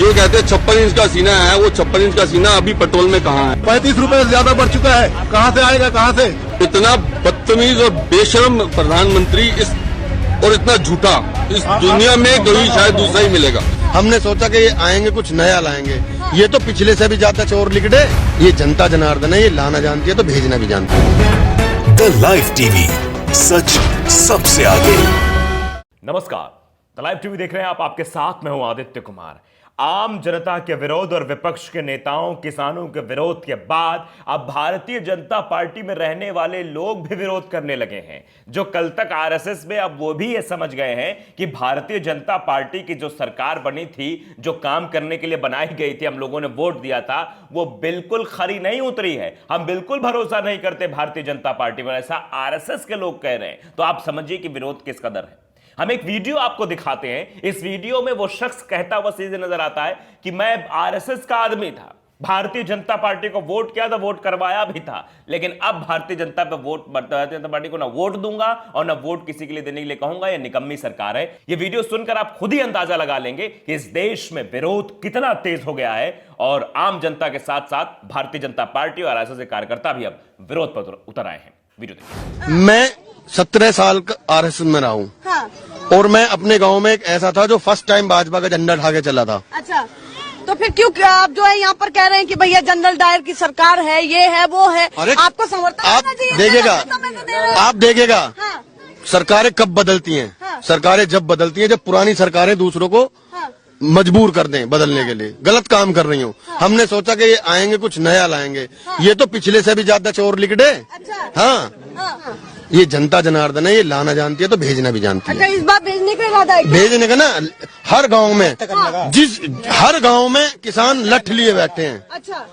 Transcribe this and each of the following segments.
ये कहते हैं 56 इंच का सीना है, वो 56 इंच का सीना अभी पेट्रोल में कहाँ है? 35 रुपए से ज्यादा बढ़ चुका है, कहाँ से आएगा, कहाँ से? इतना बदतमीज और बेशर्म प्रधानमंत्री इस और इतना झूठा इस दुनिया में कभी शायद दूसरा ही मिलेगा। हमने सोचा कि ये आएंगे कुछ नया लाएंगे, ये तो पिछले से भी ज्यादा चोर लिकड़े। ये जनता जनार्दन है, ये लाना जानती है तो भेजना भी जानती है। द लाइव टीवी, सच सबसे आगे। नमस्कार, द लाइव टीवी देख रहे हैं आप। आपके साथ मैं हूं आदित्य कुमार। आम जनता के विरोध और विपक्ष के नेताओं, किसानों के विरोध के बाद अब भारतीय जनता पार्टी में रहने वाले लोग भी विरोध करने लगे हैं। जो कल तक आरएसएस में, अब वो भी ये समझ गए हैं कि भारतीय जनता पार्टी की जो सरकार बनी थी, जो काम करने के लिए बनाई गई थी, हम लोगों ने वोट दिया था, वो बिल्कुल खरी नहीं उतरी है। हम बिल्कुल भरोसा नहीं करते भारतीय जनता पार्टी पर, ऐसा आरएसएस के लोग कह रहे हैं। तो आप समझिए कि विरोध किस कदर है। हम एक वीडियो आपको दिखाते हैं। इस वीडियो में वो शख्स कहता हुआ सीधे नजर आता है कि मैं आरएसएस का आदमी था, भारतीय जनता पार्टी को वोट किया था, वोट करवाया भी था, लेकिन अब भारतीय जनता पार्टी को ना वोट दूंगा और ना वोट किसी के लिए देने के लिए कहूंगा। यह निकम्मी सरकार है। यह वीडियो सुनकर आप खुद ही अंदाजा लगा लेंगे कि इस देश में विरोध कितना तेज हो गया है और आम जनता के साथ साथ भारतीय जनता पार्टी और आरएसएस के कार्यकर्ता भी अब विरोध पर उतर आए हैं। वीडियो देखिए। मैं 17 साल आरएसएस में रहा हूँ। हाँ। और मैं अपने गांव में एक ऐसा था जो फर्स्ट टाइम भाजपा का झंडा उठा के चला था। अच्छा, तो फिर क्यों आप जो है यहाँ पर कह रहे हैं कि भैया जनरल डायर की सरकार है, ये है, वो है? अरे आपको समर्थन आप करना चाहिए। देखेगा, आप देखेगा हाँ। सरकारें कब बदलती हैं। हाँ। सरकारें जब बदलती हैं जब पुरानी सरकारें दूसरों को हाँ। मजबूर कर दें बदलने के लिए, गलत काम कर रही हूँ। हमने सोचा कि ये आएंगे कुछ नया लाएंगे, ये तो पिछले से भी ज्यादा चोर लिकड़े। अच्छा। हाँ, हाँ। ये जनता जनार्दन है, ये लाना जानती है तो भेजना भी जानती अच्छा, है। इस बार भेजने का इरादा है क्या? भेजने का ना, हर गांव में हर गांव में किसान लठ लिए बैठे हैं। अच्छा।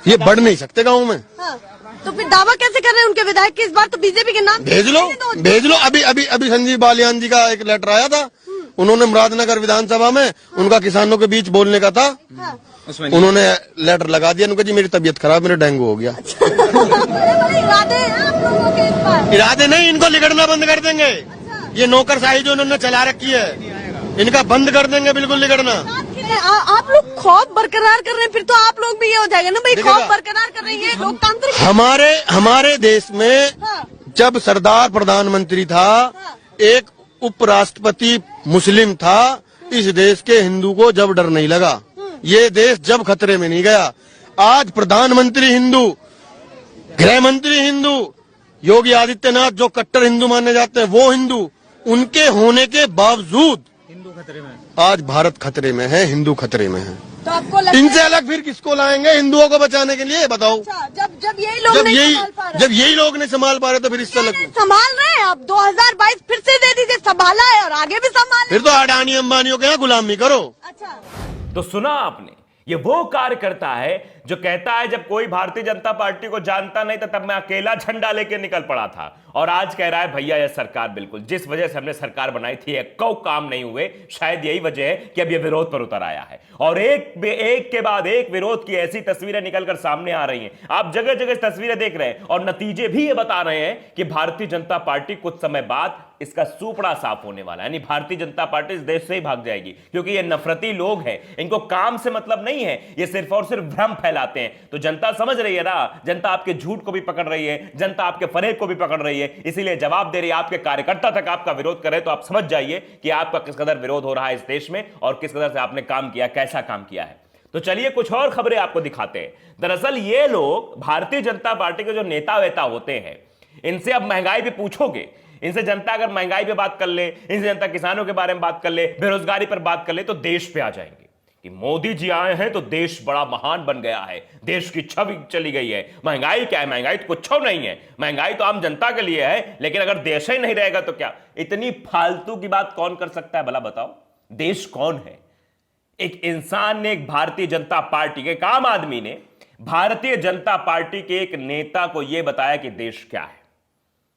ये बढ़ नहीं सकते गांव में। हाँ। तो फिर दावा कैसे कर रहे हैं उनके विधायक की इस बार तो बीजेपी के नाम? भेज लो, भेज लो। अभी अभी अभी संजीव बालियान जी का एक लेटर आया था। उन्होंने मुरादनगर विधानसभा में उनका किसानों के बीच बोलने का था। हाँ। उन्होंने लेटर लगा दिया, उनका जी मेरी तबीयत खराब, मेरे डेंगू हो गया। बड़े इरादे हैं आप लोगों के इस बार। इरादे नहीं, इनको लिगड़ना बंद कर देंगे। ये नौकरशाही जो उन्होंने चला रखी है, इनका बंद कर देंगे बिल्कुल लिगड़ना। आप लोग खौफ बरकरार कर रहे हैं, फिर तो आप लोग भी ये हो जाएगा ना भाई, खौफ बरकरार कर रहे हैं लोकतांत्रिक। हमारे देश में हाँ। जब सरदार प्रधानमंत्री था, हाँ। एक उपराष्ट्रपति मुस्लिम था, इस देश के हिंदू को जब डर नहीं लगा, ये देश जब खतरे में नहीं गया। आज प्रधानमंत्री हिंदू, गृह मंत्री हिंदू, योगी आदित्यनाथ जो कट्टर हिंदू माने जाते हैं वो हिंदू, उनके होने के बावजूद हिंदू खतरे में, आज भारत खतरे में है, हिंदू खतरे में है। तो आपको लगता इनसे अलग फिर किसको लाएंगे हिंदुओं को बचाने के लिए, बताओ? अच्छा, जब यही लोग नहीं संभाल पा रहे, जब यही लोग नहीं संभाल पा रहे तो फिर इससे अलग संभाल रहे हैं। अब 2022 फिर से दे दीजिए, संभाला है और आगे भी संभाल। फिर तो अडानी अंबानियों के यहाँ गुलामी करो। अच्छा, तो सुना आपने, ये वो कार्यकर्ता है जो कहता है जब कोई भारतीय जनता पार्टी को जानता नहीं था तब मैं अकेला झंडा लेके निकल पड़ा था, और आज कह रहा है भैया यह सरकार बिल्कुल जिस वजह से हमने सरकार बनाई थी एक काम नहीं हुए। शायद यही वजह है कि अब यह विरोध पर उतर आया है और एक के बाद एक विरोध की ऐसी तस्वीरें निकलकर सामने आ रही हैं। आप जगह जगह तस्वीरें देख रहे हैं और नतीजे भी ये बता रहे हैं कि भारतीय जनता पार्टी कुछ समय बाद इसका सूपड़ा साफ होने वाला है। यानी भारतीय जनता पार्टी इस देश से ही भाग जाएगी, क्योंकि ये नफरती लोग हैं, इनको काम से मतलब नहीं है, ये सिर्फ और सिर्फ भ्रम फैलाते हैं। तो जनता समझ रही है ना, जनता आपके झूठ को भी पकड़ रही है, जनता आपके फरेब को भी पकड़ रही है, इसीलिए जवाब दे रही है। आपके कार्यकर्ता तक आपका विरोध करे तो आप समझ जाइए कि आपका किस कदर विरोध हो रहा है इस देश में और किस कदर से आपने काम किया, कैसा काम किया है। तो चलिए कुछ और खबरें आपको दिखाते हैं। दरअसल ये लोग भारतीय जनता पार्टी के जो नेता वेता होते हैं, इनसे अब महंगाई भी पूछोगे, इनसे जनता अगर महंगाई पे बात कर ले, इनसे जनता किसानों के बारे में बात कर ले, बेरोजगारी पर बात कर ले, तो देश पे आ जाएंगे कि मोदी जी आए हैं तो देश बड़ा महान बन गया है, देश की छवि चली गई है। महंगाई क्या है? महंगाई तो कुछ नहीं है, महंगाई तो आम जनता के लिए है, लेकिन अगर देश ही नहीं रहेगा तो क्या? इतनी फालतू की बात कौन कर सकता है भला बताओ? देश कौन है? एक इंसान ने, एक भारतीय जनता पार्टी के एक आम आदमी ने भारतीय जनता पार्टी के एक नेता को यह बताया कि देश क्या है।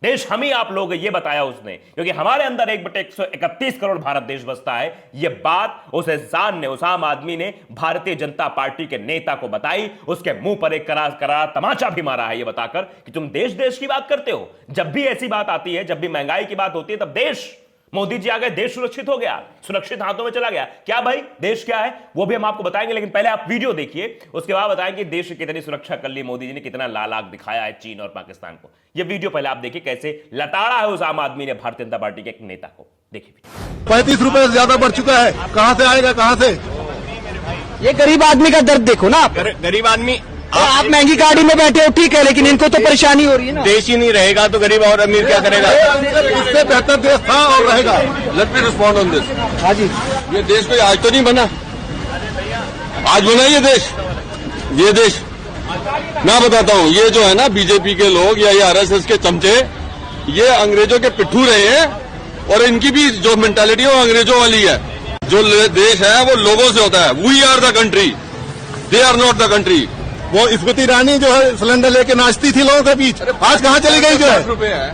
देश हम ही आप लोग, ये बताया उसने, क्योंकि हमारे अंदर 1/131 करोड़ भारत देश बसता है। ये बात उस इंसान ने, उस आम आदमी ने भारतीय जनता पार्टी के नेता को बताई। उसके मुंह पर एक करारा तमाचा भी मारा है ये बताकर कि तुम देश देश की बात करते हो। जब भी ऐसी बात आती है, जब भी महंगाई की बात होती है, तब देश मोदी जी आ गए, देश सुरक्षित हो गया, सुरक्षित हाथों में चला गया। क्या भाई, देश क्या है वो भी हम आपको बताएंगे, लेकिन पहले आप वीडियो देखिए, उसके बाद बताएंगे देश की कितनी सुरक्षा कर ली मोदी जी ने, कितना लाल आग दिखाया है चीन और पाकिस्तान को। ये वीडियो पहले आप देखिए, कैसे लताड़ा है उस आम आदमी ने भारतीय जनता पार्टी के एक नेता को। देखिए 35 रुपए से ज्यादा बढ़ चुका है, कहाँ से आएगा, कहाँ से? ये गरीब आदमी का दर्द देखो ना आप। गरीब आदमी, आप महंगी गाड़ी में बैठे हो ठीक है, लेकिन इनको तो परेशानी हो रही है ना। देश ही नहीं रहेगा तो गरीब और अमीर क्या करेगा? इससे बेहतर देश था और रहेगा। Let me respond on this. हाँ जी, ये देश कोई आज तो नहीं बना, आज बना ये देश। ये देश मैं बताता हूँ, ये जो है ना बीजेपी के लोग या ये आरएसएस के चमचे, ये अंग्रेजों के पिट्ठू रहे हैं और इनकी भी जो मेंटालिटी है वो अंग्रेजों वाली है। जो देश है वो लोगों से होता है। We are the country, they are not the country. वो स्मृति ईरानी जो है सिलेंडर लेके नाचती थी लोगों के बीच, आज कहाँ चली गई? जो है रुपए है,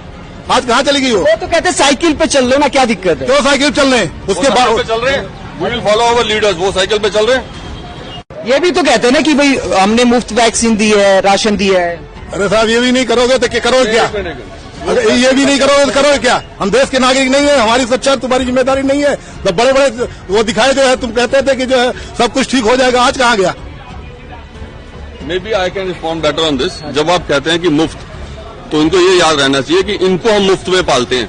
आज कहाँ चली गई? वो तो कहते हैं साइकिल पे चल लो ना, क्या दिक्कत है? क्यों साइकिल चल रहे हैं? उसके साइकिल पे बाद चल रहे हैं, we will follow our leaders. वो साइकिल पे चल रहे हैं। ये भी तो कहते हैं ना कि भाई हमने मुफ्त वैक्सीन दी है, राशन दिया है। अरे साहब, ये भी नहीं करोगे तो क्या करोगे? क्या अरे ये भी नहीं करोगे तो करोगे क्या? हम देश के नागरिक नहीं है, हमारी सुरक्षा तुम्हारी जिम्मेदारी नहीं है। तो बड़े बड़े वो दिखाए जो है, तुम कहते थे कि जो है सब कुछ ठीक हो जाएगा, आज कहाँ गया? Maybe I can respond better on this. जब आप कहते हैं कि मुफ्त, तो इनको ये याद रहना चाहिए कि इनको हम मुफ्त में पालते हैं।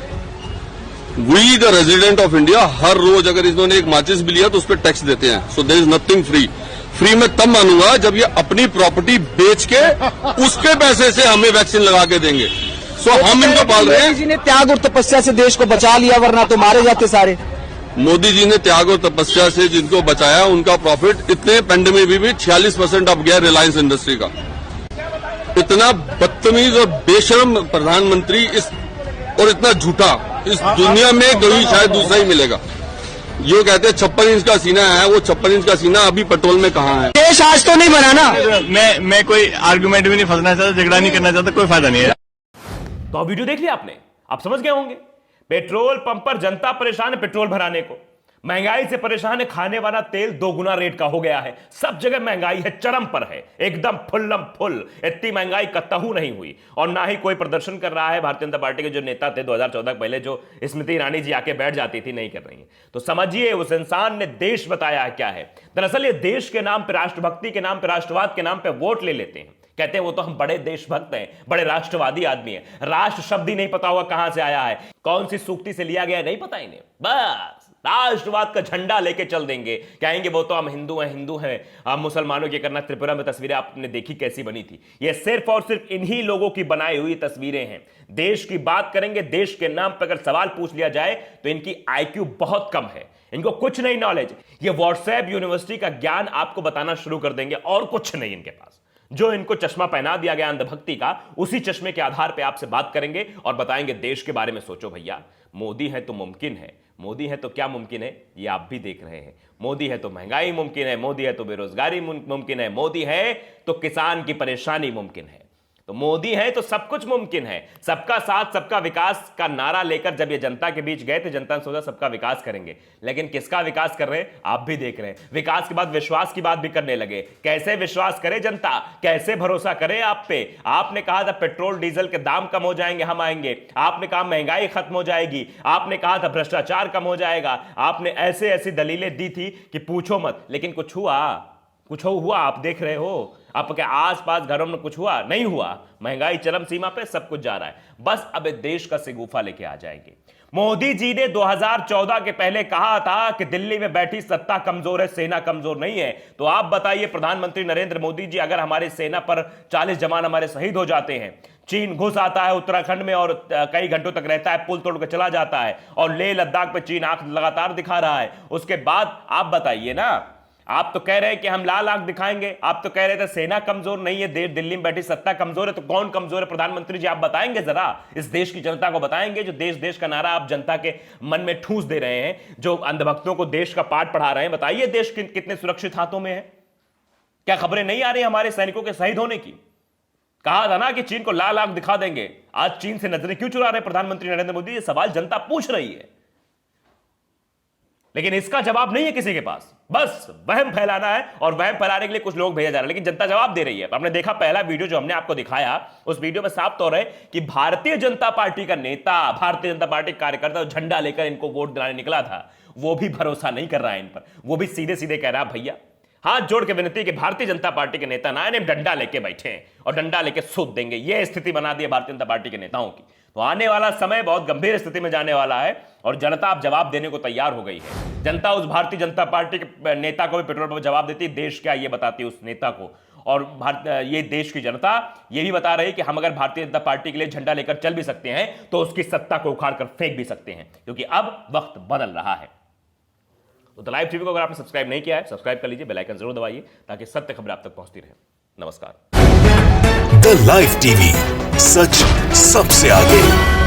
We the resident of India, हर रोज अगर इन्होंने एक माचिस भी लिया तो उस पर टैक्स देते हैं। So there is nothing free. Free में तब मानूंगा जब ये अपनी प्रॉपर्टी बेच के उसके पैसे से हमें वैक्सीन लगा के देंगे। सो हम इनको पाल रहे मोदी जी हैं। ने त्याग और तपस्या से देश को बचा लिया, वरना तो मारे जाते सारे। मोदी जी ने त्याग और तपस्या से जिनको बचाया, उनका प्रॉफिट इतने पेंडेमिक में भी 46% अप गया रिलायंस इंडस्ट्री का। इतना बदतमीज और बेशर्म प्रधानमंत्री और इतना झूठा इस दुनिया में कभी शायद दूसरा ही मिलेगा। ये कहते हैं 56 इंच का सीना है, वो 56 इंच का सीना अभी पेट्रोल में कहाँ है? देश आज तो नहीं बना ना। मैं कोई आर्गुमेंट भी नहीं फंसना चाहता, झगड़ा नहीं करना चाहता, कोई फायदा नहीं है। तो अब वीडियो देख लिया आपने, आप समझ गए होंगे। पेट्रोल पंप पर जनता परेशान है पेट्रोल भराने को, महंगाई से परेशान है, खाने वाला तेल 2 गुना रेट का हो गया है, सब जगह महंगाई है, चरम पर है, एकदम फुल्लम फुल। इतनी महंगाई कतहू नहीं हुई और ना ही कोई प्रदर्शन कर रहा है। भारतीय जनता पार्टी के जो नेता थे 2014 पहले, जो स्मृति ईरानी जी आके बैठ जाती थी, नहीं कर रही है। तो समझिए उस इंसान ने देश बताया है क्या है। दरअसल ये देश के नाम पे, राष्ट्रभक्ति के नाम पे, राष्ट्रवाद के नाम पे वोट ले लेते हैं। कहते हैं वो तो हम बड़े देशभक्त हैं, बड़े राष्ट्रवादी आदमी हैं। राष्ट्र शब्द ही नहीं पता होगा कहां से आया है, कौन सी सूक्ति से लिया गया, नहीं पता इन्हें। बस राष्ट्रवाद का झंडा लेके चल देंगे, कहेंगे वो तो हम हिंदू हैं, हिंदू हैं। हम मुसलमानों की करना, त्रिपुरा में तस्वीरें आपने देखी कैसी बनी थी। ये सिर्फ और सिर्फ इन्हीं लोगों की बनाई हुई तस्वीरें हैं। देश की बात करेंगे, देश के नाम पर अगर सवाल पूछ लिया जाए तो इनकी IQ बहुत कम है, इनको कुछ नहीं नॉलेज। ये व्हाट्सएप यूनिवर्सिटी का ज्ञान आपको बताना शुरू कर देंगे और कुछ नहीं इनके पास। जो इनको चश्मा पहना दिया गया अंधभक्ति का, उसी चश्मे के आधार पे आपसे बात करेंगे और बताएंगे देश के बारे में सोचो भैया। मोदी है तो मुमकिन है, मोदी है तो क्या मुमकिन है ये आप भी देख रहे हैं। मोदी है तो महंगाई मुमकिन है, मोदी है तो बेरोजगारी मुमकिन है, मोदी है तो किसान की परेशानी मुमकिन है। तो मोदी है तो सब कुछ मुमकिन है। सबका साथ सबका विकास का नारा लेकर जब ये जनता के बीच गए थे, जनता ने सोचा सबका विकास करेंगे, लेकिन किसका विकास कर रहे हैं आप भी देख रहे हैं। विकास के बाद विश्वास की बात भी करने लगे। कैसे विश्वास करे जनता, कैसे भरोसा करे आप पे। आपने कहा था पेट्रोल डीजल के दाम कम हो जाएंगे, हम आएंगे। आपने कहा महंगाई खत्म हो जाएगी, आपने कहा था भ्रष्टाचार कम हो जाएगा। आपने ऐसे ऐसी दलीलें दी थी कि पूछो मत, लेकिन कुछ हुआ? कुछ हुआ? आप देख रहे हो आपके आसपास घरों में कुछ हुआ? नहीं हुआ। महंगाई चरम सीमा पे, सब कुछ जा रहा है। बस अब देश का सिगूफा लेके आ जाएंगे। मोदी जी ने 2014 के पहले कहा था कि दिल्ली में बैठी सत्ता कमजोर है, सेना कमजोर नहीं है। तो आप बताइए प्रधानमंत्री नरेंद्र मोदी जी, अगर हमारी सेना पर 40 जवान हमारे शहीद हो जाते हैं, चीन घुस आता है उत्तराखंड में और कई घंटों तक रहता है, पुल तोड़ कर चला जाता है और लेह लद्दाख पे चीन आंख लगातार दिखा रहा है, उसके बाद आप बताइए ना। आप तो कह रहे हैं कि हम लाल आंख दिखाएंगे, आप तो कह रहे थे सेना कमजोर नहीं है, दिल्ली में बैठी सत्ता कमजोर है। तो कौन कमजोर है प्रधानमंत्री जी, आप बताएंगे जरा, इस देश की जनता को बताएंगे। जो देश देश का नारा आप जनता के मन में ठूंस दे रहे हैं, जो अंधभक्तों को देश का पाठ पढ़ा रहे हैं, बताइए देश कितने सुरक्षित हाथों में है। क्या खबरें नहीं आ रही हमारे सैनिकों के शहीद होने की? कहा था ना कि चीन को लाल आंख दिखा देंगे। आज चीन से नजरें क्यों चुरा रहे प्रधानमंत्री नरेंद्र मोदी? ये सवाल जनता पूछ रही है। लेकिन इसका जवाब नहीं है किसी के पास। बस वहम फैलाना है और वहम फैलाने के लिए कुछ लोग भेजा जा रहे हैं, लेकिन जनता जवाब दे रही है। आपने देखा पहला वीडियो जो हमने आपको दिखाया, उस वीडियो में साफ तौर है कि भारतीय जनता पार्टी का नेता, भारतीय जनता पार्टी कार्यकर्ता झंडा लेकर इनको वोट दिलाने निकला था, वो भी भरोसा नहीं कर रहा है इन पर। वो भी सीधे सीधे कह रहा है भैया हाथ जोड़ के विनती कि भारतीय जनता पार्टी के नेता ना डंडा लेके बैठे हैं और डंडा लेके सूद देंगे। यह स्थिति बना दी है भारतीय जनता पार्टी के नेताओं की। तो आने वाला समय बहुत गंभीर स्थिति में जाने वाला है और जनता अब जवाब देने को तैयार हो गई है। जनता उस भारतीय जनता पार्टी के नेता को भी पेट्रोल पर जवाब देती है, देश क्या ये बताती है उस नेता को। और ये देश की जनता ये भी बता रही है कि हम अगर भारतीय जनता पार्टी के लिए झंडा लेकर चल भी सकते हैं तो उसकी सत्ता को उखाड़ कर फेंक भी सकते हैं, क्योंकि अब वक्त बदल रहा है। तो द लाइव टीवी को अगर आपने सब्सक्राइब नहीं किया है, सब्सक्राइब कर लीजिए, बेल आइकन जरूर दबाइए ताकि सत्य खबर आप तक पहुंचती रहे। नमस्कार। द लाइव टीवी, सच सबसे आगे।